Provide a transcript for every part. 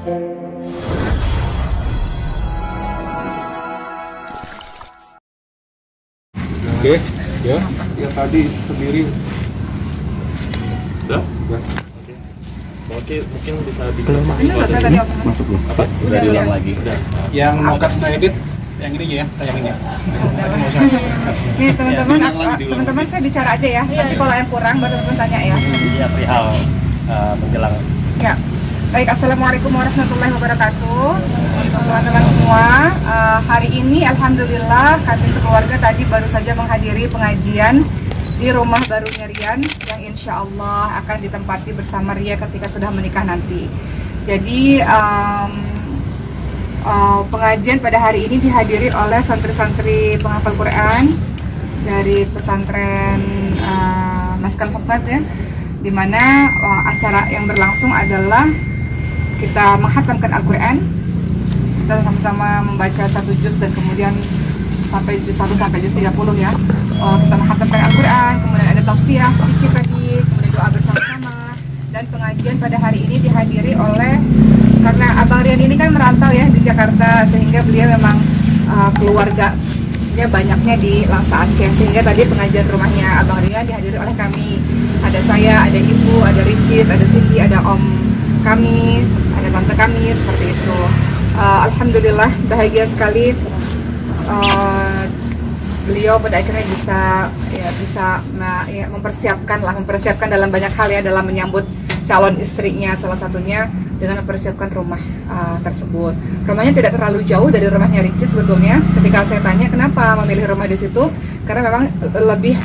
Oke, ya. Ya tadi sendiri. Udah? Ya. Oke, mungkin bisa Belum Enggak, saya tadi Masuk belum? apa? Udah diulang lagi. Udah. Yang mau kita edit yang ini ya, tayangin ya. Nih teman-teman saya bicara aja ya. Nanti kalau yang kurang baru teman-teman tanya ya. Iya, perihal menjelang. Ya. Baik, assalamualaikum warahmatullahi wabarakatuh. Untuk teman-teman semua, hari ini alhamdulillah kami sekeluarga tadi baru saja menghadiri pengajian di rumah barunya Rian yang insya Allah akan ditempati bersama Ria ketika sudah menikah nanti. Jadi pengajian pada hari ini dihadiri oleh santri-santri penghafal Quran dari pesantren Maskal Hafad ya, dimana acara yang berlangsung adalah kita menghatamkan Al-Quran. Kita sama-sama membaca satu juz dan kemudian sampai juz 1 sampai juz 30 ya. Kita menghatamkan Al-Quran, kemudian ada tausiah sedikit tadi, kemudian doa bersama-sama. Dan pengajian pada hari ini dihadiri oleh, karena Abang Rian ini kan merantau ya di Jakarta, sehingga beliau memang keluarganya banyaknya di Langsa Aceh, sehingga tadi pengajian rumahnya Abang Rian dihadiri oleh kami. Ada saya, ada ibu, ada Ricis, ada Cindy, ada om kami, ada tante kami, seperti itu. Alhamdulillah bahagia sekali beliau pada akhirnya bisa mempersiapkan dalam banyak hal ya, dalam menyambut calon istrinya, salah satunya dengan mempersiapkan rumah tersebut. Rumahnya tidak terlalu jauh dari rumahnya Ricis sebetulnya. Ketika saya tanya kenapa memilih rumah di situ, karena memang lebih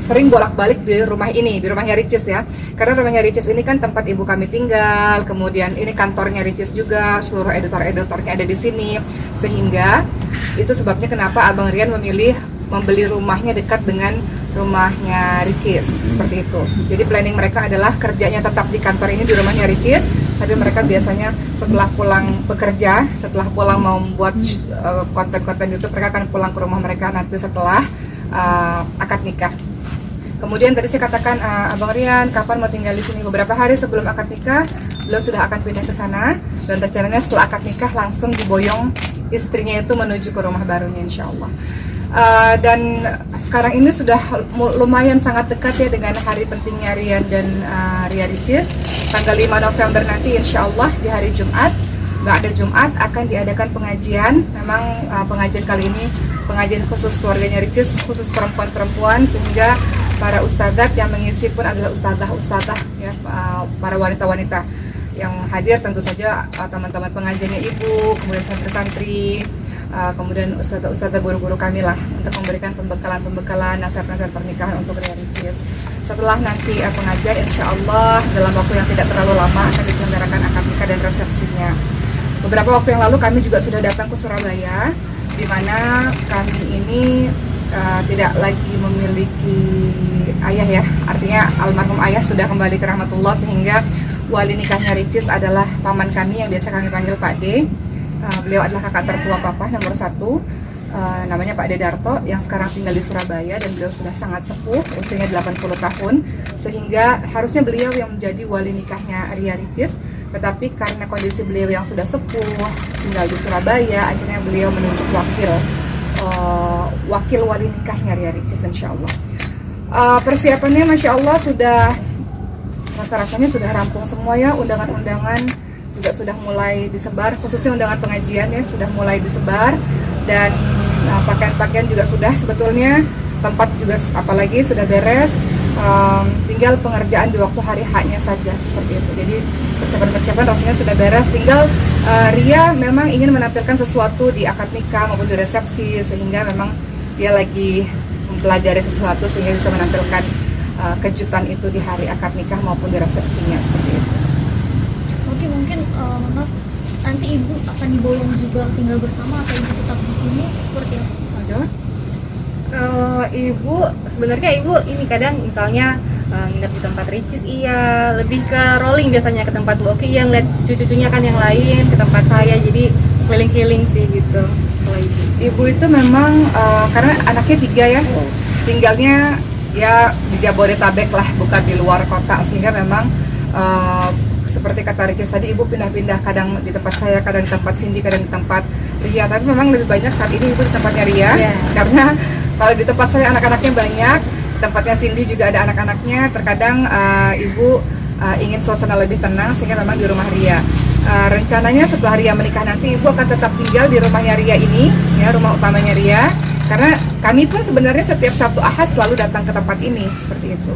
sering bolak-balik di rumah ini, di rumahnya Ricis ya. Karena rumahnya Ricis ini kan tempat ibu kami tinggal, kemudian ini kantornya Ricis juga, seluruh editor-editornya ada di sini, sehingga itu sebabnya kenapa Abang Rian memilih membeli rumahnya dekat dengan rumahnya Ricis, seperti itu. Jadi planning mereka adalah kerjanya tetap di kantor ini di rumahnya Ricis, tapi mereka biasanya setelah pulang bekerja, setelah pulang mau membuat konten-konten YouTube, mereka akan pulang ke rumah mereka nanti setelah akad nikah. Kemudian tadi saya katakan Abang Rian kapan mau tinggal di sini, beberapa hari sebelum akad nikah beliau sudah akan pindah ke sana, dan rencananya setelah akad nikah langsung diboyong istrinya itu menuju ke rumah barunya insya Allah. Dan sekarang ini sudah lumayan sangat dekat ya dengan hari pentingnya Rian dan Ria Ricis. Tanggal 5 November nanti insya Allah di hari Jumat, nggak ada Jumat, akan diadakan pengajian. Memang pengajian kali ini pengajian khusus keluarganya Ricis, khusus perempuan-perempuan, sehingga para ustadzat yang mengisi pun adalah ustadzah ya, para wanita-wanita yang hadir tentu saja teman-teman pengajiannya ibu, kemudian santri-santri, kemudian ustadzah guru-guru kami lah, untuk memberikan pembekalan nasihat-nasihat pernikahan untuk Ria Ricis. Setelah nanti pengajian insya Allah dalam waktu yang tidak terlalu lama akan diselenggarakan akad nikah dan resepsinya. Beberapa waktu yang lalu kami juga sudah datang ke Surabaya, di mana kami ini tidak lagi memiliki ayah ya, artinya almarhum ayah sudah kembali ke rahmatullah, sehingga wali nikahnya Ricis adalah paman kami yang biasa kami panggil Pak D. Beliau adalah kakak tertua papa nomor 1, namanya Pak D Darto, yang sekarang tinggal di Surabaya, dan beliau sudah sangat sepuh, usianya 80 tahun, sehingga harusnya beliau yang menjadi wali nikahnya Ria Ricis, tetapi karena kondisi beliau yang sudah sepuh tinggal di Surabaya, akhirnya beliau menunjuk wakil wali nikahnya Ria Ricis insya Allah. Persiapannya Masya Allah sudah, rasa-rasanya sudah rampung semua ya, undangan-undangan juga sudah mulai disebar, khususnya undangan pengajian ya sudah mulai disebar, dan pakaian-pakaian juga sudah sebetulnya, tempat juga apalagi sudah beres, tinggal pengerjaan di waktu hari H-nya saja seperti itu. Jadi persiapan-persiapan rasanya sudah beres, tinggal Ria memang ingin menampilkan sesuatu di akad nikah maupun di resepsi, sehingga memang dia lagi mempelajari sesuatu sehingga bisa menampilkan kejutan itu di hari akad nikah maupun di resepsinya seperti itu. Oke, mungkin maaf, nanti ibu akan diboyong juga tinggal bersama atau ibu tetap di sini seperti apa? Ibu sebenarnya ibu ini kadang misalnya nginep di tempat Ricis, iya lebih ke rolling biasanya ke tempat Bu Oki, yang lihat cucu-cucunya kan yang lain ke tempat saya, jadi keliling-keliling sih gitu. Kalau ibu itu memang karena anaknya 3 ya, tinggalnya ya di Jabodetabek lah, bukan di luar kota, sehingga memang seperti kata Ricis tadi, ibu pindah-pindah, kadang di tempat saya, kadang di tempat Cindy, kadang di tempat Ria. Tapi memang lebih banyak saat ini ibu di tempatnya Ria, karena kalau di tempat saya anak-anaknya banyak, di tempatnya Cindy juga ada anak-anaknya. Terkadang ibu ingin suasana lebih tenang, sehingga memang di rumah Ria. Rencananya setelah Ria menikah nanti, ibu akan tetap tinggal di rumahnya Ria ini, ya, rumah utamanya Ria. Karena kami pun sebenarnya setiap Sabtu Ahad selalu datang ke tempat ini, seperti itu.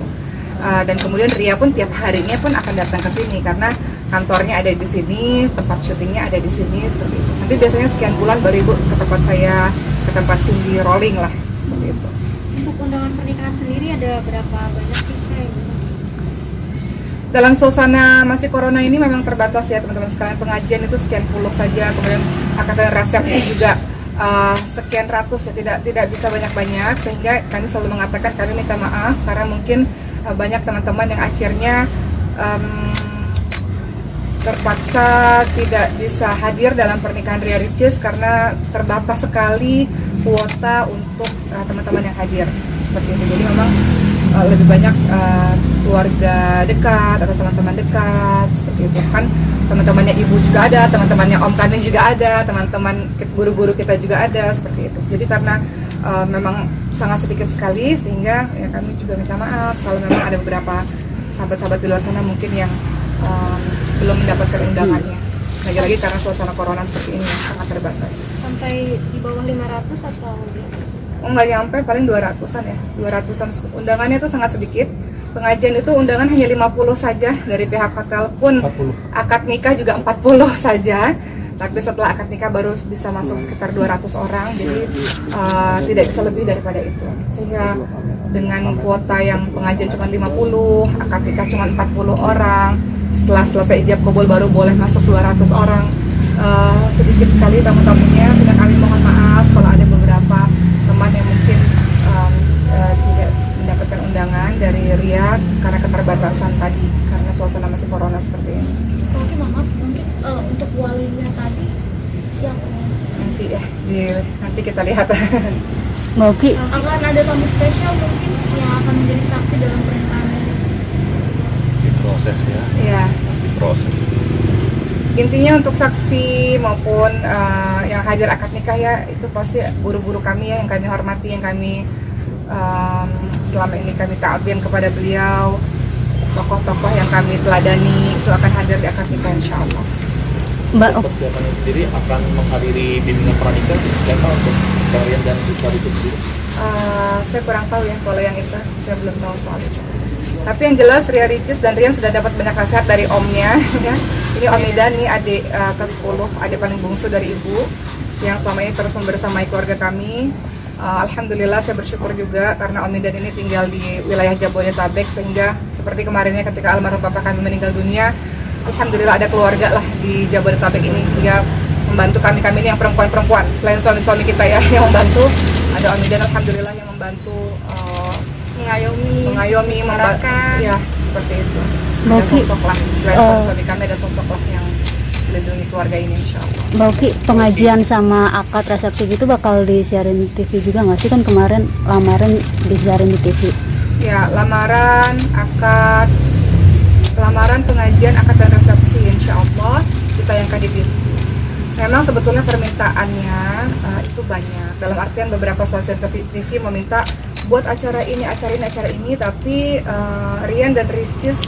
Dan kemudian Ria pun tiap harinya pun akan datang ke sini karena kantornya ada di sini, tempat syutingnya ada di sini, seperti itu. Nanti biasanya sekian bulan baru ibu ke tempat saya, ke tempat Cindy rolling lah, seperti itu. Untuk undangan pernikahan sendiri ada berapa banyak sih kayak gitu? Dalam suasana masih corona ini memang terbatas ya teman-teman sekalian. Pengajian itu sekian puluh saja, kemudian akad dan resepsi juga sekian ratus ya, tidak bisa banyak-banyak, sehingga kami selalu mengatakan kami minta maaf karena mungkin banyak teman-teman yang akhirnya terpaksa tidak bisa hadir dalam pernikahan Ria Ricis karena terbatas sekali kuota untuk teman-teman yang hadir, seperti itu. Jadi memang lebih banyak keluarga dekat atau teman-teman dekat, seperti itu kan. Teman-temannya ibu juga ada, teman-temannya om kami juga ada, teman-teman guru-guru kita juga ada, seperti itu. Jadi karena memang sangat sedikit sekali, sehingga ya kami juga minta maaf kalau memang ada beberapa sahabat-sahabat di luar sana mungkin yang belum mendapatkan undangannya. Lagi-lagi karena suasana corona seperti ini sangat terbatas. Sampai di bawah 500 atau Nggak nyampe, paling 200-an ya. 200-an undangannya itu sangat sedikit. Pengajian itu undangan hanya 50 saja, dari pihak hotel pun 40. akad nikah juga 40 saja. Tapi setelah akad nikah baru bisa masuk sekitar 200 orang, jadi tidak bisa lebih daripada itu. Sehingga dengan kuota yang pengajian cuma 50, akad nikah cuma 40 orang, setelah selesai ijab kabul baru boleh masuk 200 orang. Sedikit sekali tamu-tamunya, sehingga kami mohon maaf kalau ada beberapa teman yang mungkin tidak mendapatkan undangan dari Ria karena keterbatasan tadi, karena suasana masih corona seperti ini. Oke, maaf, mungkin untuk walinya tadi siapa ya? Nanti ya, nanti kita lihat. Mbak Oki, Akan ada tamu spesial mungkin yang akan menjadi saksi dalam pernikahan ini. Masih proses ya, Ya, masih proses. intinya untuk saksi maupun yang hadir akad nikah ya, itu pasti guru-guru kami ya, yang kami hormati, yang kami selama ini kami ta'zim kepada beliau, tokoh-tokoh yang kami teladani itu akan hadir di akad nikah insyaallah. Mbak Untuk persiapannya sendiri akan menghadiri bimbingan pranikah siapa untuk kalian dan Ria Ricis sendiri? Saya kurang tahu ya kalau yang itu, saya belum tahu soal itu. Tapi yang jelas Ria Ricis dan Rian sudah dapat banyak nasihat dari omnya ya. Ini Om Medan nih, adik ke-10, adik paling bungsu dari ibu yang selama ini terus membersamai keluarga kami. Alhamdulillah saya bersyukur juga karena Om Medan ini tinggal di wilayah Jabodetabek, sehingga seperti kemarinnya ketika almarhum papa kami meninggal dunia, alhamdulillah ada keluarga lah di Jabodetabek ini hingga membantu kami ini yang perempuan-perempuan selain suami-suami kita ya yang membantu. Ada Om Medan alhamdulillah yang membantu mengayomi, mengarahkan. ya seperti itu. Mbak Ada Oki, sosok lah, selain suami kami ada sosok lah yang melindungi keluarga ini insyaallah. Mbak Oki, pengajian sama akad resepsi gitu bakal disiarin TV juga nggak sih? Kan kemarin lamaran disiarin di TV. Ya, lamaran, pengajian, akad dan resepsi insyaallah ditayangkan di TV. Memang sebetulnya permintaannya itu banyak. Dalam artian beberapa stasiun TV meminta buat acara ini, tapi Rian dan Ricis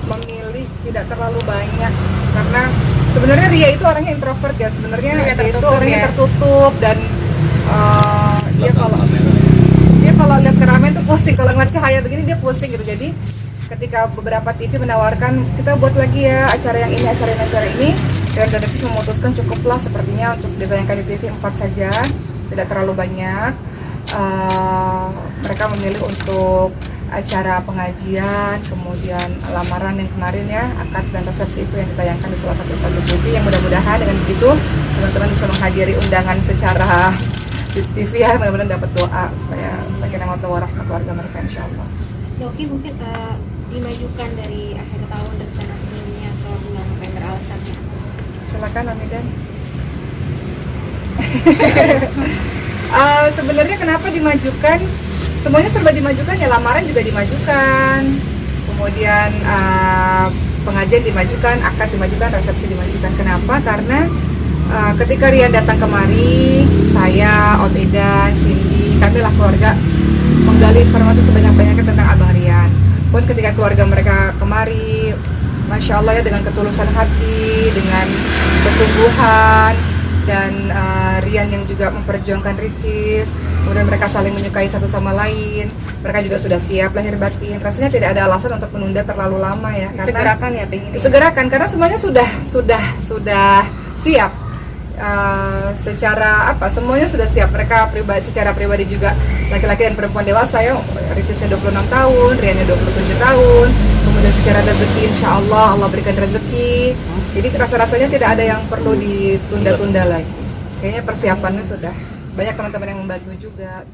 memilih tidak terlalu banyak karena sebenarnya Ria itu orangnya introvert ya, sebenarnya dia itu orangnya tertutup dan dia kalau lihat keramaian tuh pusing, kalau ngeliat cahaya begini dia pusing gitu. Jadi ketika beberapa TV menawarkan kita buat lagi ya acara yang ini, acara ini, Rian dan Ricis memutuskan cukuplah sepertinya untuk ditayangkan di TV 4 saja, tidak terlalu banyak. Mereka memilih untuk acara pengajian, kemudian lamaran yang kemarin ya, akad dan resepsi itu yang ditayangkan di salah satu stasiun TV, yang mudah-mudahan dengan begitu teman-teman bisa menghadiri undangan secara di TV ya, mudah-mudahan dapat doa supaya sakinah mawaddah warahmah keluarga mereka insyaallah. Oke, mungkin dimajukan dari akhir tahun rencana sebelumnya atau dengan vendor alasannya? Silakan Amidan. Sebenarnya kenapa dimajukan? Semuanya serba dimajukan ya, lamaran juga dimajukan, kemudian pengajian dimajukan, akad dimajukan, resepsi dimajukan. Kenapa? Karena ketika Rian datang kemari, saya, Om Idan, Cindy, kami lah keluarga menggali informasi sebanyak-banyaknya tentang Abang Rian. Pun ketika keluarga mereka kemari, Masya Allah ya, dengan ketulusan hati, dengan kesungguhan, dan Rian yang juga memperjuangkan Ricis, kemudian mereka saling menyukai satu sama lain, mereka juga sudah siap lahir batin. Rasanya tidak ada alasan untuk menunda terlalu lama ya, karena Segerakan ya pengen. disegerakan karena semuanya sudah siap. Secara apa, semuanya sudah siap. Mereka secara pribadi juga, laki-laki dan perempuan dewasa ya. Ricisnya 26 tahun, Riannya 27 tahun. Kemudian secara rezeki, insya Allah berikan rezeki. Jadi rasa-rasanya tidak ada yang perlu ditunda-tunda lagi. Kayaknya persiapannya sudah banyak, teman-teman yang membantu juga.